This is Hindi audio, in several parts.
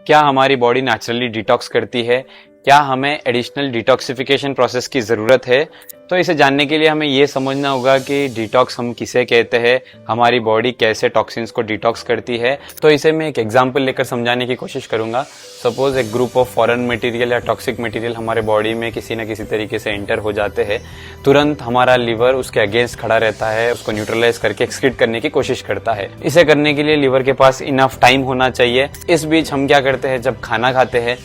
क्या हमारी बॉडी नेचुरली डिटॉक्स करती है? क्या हमें एडिशनल डिटॉक्सिफिकेशन प्रोसेस की ज़रूरत है? तो इसे जानने के लिए हमें ये समझना होगा कि डिटॉक्स हम किसे कहते हैं, हमारी बॉडी कैसे टॉक्सिन्स को डिटॉक्स करती है। तो इसे मैं एक एग्जांपल लेकर समझाने की कोशिश करूंगा। सपोज एक ग्रुप ऑफ फॉरेन मटेरियल या टॉक्सिक मटेरियल हमारे बॉडी में किसी न किसी तरीके से एंटर हो जाते हैं। तुरंत हमारा लिवर उसके अगेंस्ट खड़ा रहता है, उसको न्यूट्रलाइज करके एक्सक्रीट करने की कोशिश करता है। इसे करने के लिए लिवर के पास इनफ टाइम होना चाहिए। इस बीच हम क्या करते हैं, जब खाना खाते हैं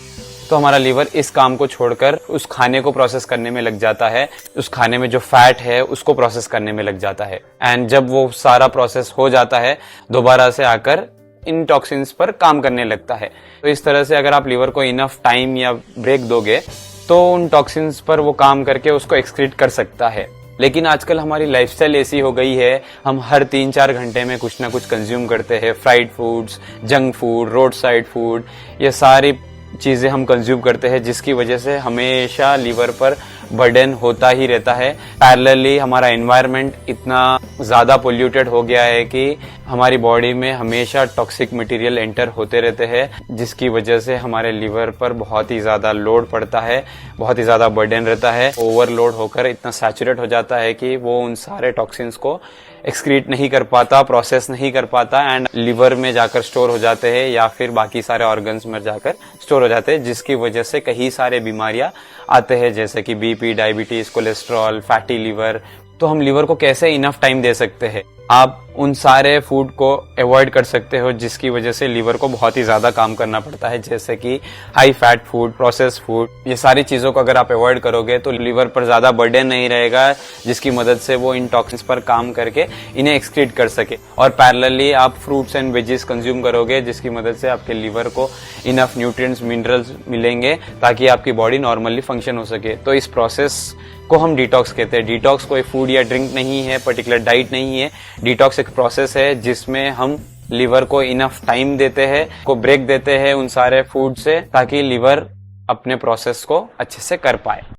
तो हमारा लिवर इस काम को छोड़कर उस खाने को प्रोसेस करने में लग जाता है, उस खाने में जो फैट है उसको प्रोसेस करने में लग जाता है। एंड जब वो सारा प्रोसेस हो जाता है, दोबारा से आकर इन टॉक्सिन्स पर काम करने लगता है। तो इस तरह से अगर आप लिवर को इनफ टाइम या ब्रेक दोगे तो उन टॉक्सिन्स पर वो काम करके उसको एक्सक्रीट कर सकता है। लेकिन आजकल हमारी लाइफस्टाइल ऐसी हो गई है, हम हर 3-4 घंटे में कुछ ना कुछ कंज्यूम करते हैं। Fried foods, junk food, road side food, ये सारी चीजें हम कंज्यूम करते हैं, जिसकी वजह से हमेशा लिवर पर बर्डन होता ही रहता है। पैरेलली हमारा एनवायरनमेंट इतना ज्यादा पोल्यूटेड हो गया है कि हमारी बॉडी में हमेशा टॉक्सिक मटेरियल एंटर होते रहते हैं, जिसकी वजह से हमारे लिवर पर बहुत ही ज्यादा लोड पड़ता है, बहुत ही ज्यादा बर्डन रहता है। ओवरलोड होकर इतना सैचुरेट हो जाता है कि वो उन सारे टॉक्सिन्स को एक्सक्रीट नहीं कर पाता, प्रोसेस नहीं कर पाता एंड लिवर में जाकर स्टोर हो जाते हैं या फिर बाकी सारे ऑर्गन्स में जाकर स्टोर हो जाते हैं, जिसकी वजह से कई सारे बीमारियां आते हैं, जैसे कि BP, diabetes, cholesterol, fatty liver. तो हम लिवर को कैसे इनफ टाइम दे सकते हैं? आप उन सारे फूड को अवॉइड कर सकते हो जिसकी वजह से लिवर को बहुत ही ज्यादा काम करना पड़ता है, जैसे कि high fat food, processed food. ये सारी चीजों को अगर आप अवॉइड करोगे तो लिवर पर ज्यादा बर्डन नहीं रहेगा, जिसकी मदद से वो इन टॉक्सिन्स पर काम करके इन्हें एक्सक्रीट कर सके। और पैरेलली आप फ्रूट्स एंड वेजीज कंज्यूम करोगे, जिसकी मदद से आपके लिवर को इनफ न्यूट्रिएंट्स, मिनरल्स मिलेंगे ताकि आपकी बॉडी नॉर्मली फंक्शन हो सके। तो इस प्रोसेस को हम डिटॉक्स कहते हैं। डिटॉक्स कोई फूड या ड्रिंक नहीं है, पर्टिकुलर डाइट नहीं है। डिटॉक्स एक प्रोसेस है जिसमें हम लिवर को इनफ टाइम देते हैं, को ब्रेक देते हैं उन सारे फूड से, ताकि लिवर अपने प्रोसेस को अच्छे से कर पाए।